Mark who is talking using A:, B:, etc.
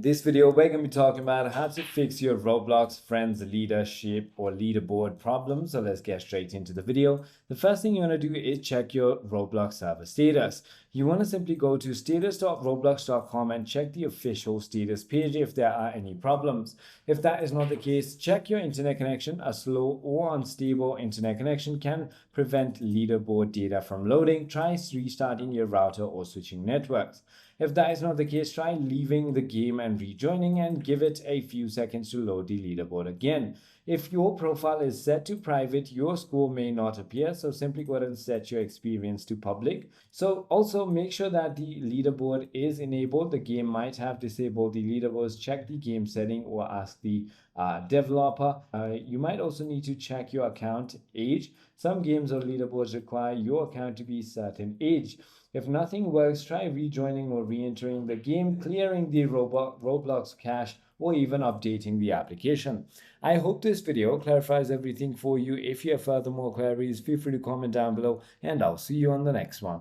A: In this video, we're going to be talking about how to fix your Roblox friends leadership or leaderboard problem. So let's get straight into the video. The first thing you want to do is check your Roblox server status. You want to simply go to status.roblox.com and check the official status page if there are any problems. If that is not the case, check your internet connection. A slow or unstable internet connection can prevent leaderboard data from loading. Try restarting your router or switching networks. If that is not the case, try leaving the game and rejoining and give it a few seconds to load the leaderboard again. If your profile is set to private, your score may not appear, so simply go ahead and set your experience to public. So also make sure that the leaderboard is enabled. The game might have disabled the leaderboards. Check the game setting or ask the developer. You might also need to check your account age. Some games or leaderboards require your account to be certain age. If nothing works, try rejoining or re-entering the game, clearing the Roblox cache, or even updating the application. I hope this video clarifies everything for you. If you have further more queries, feel free to comment down below, and I'll see you on the next one.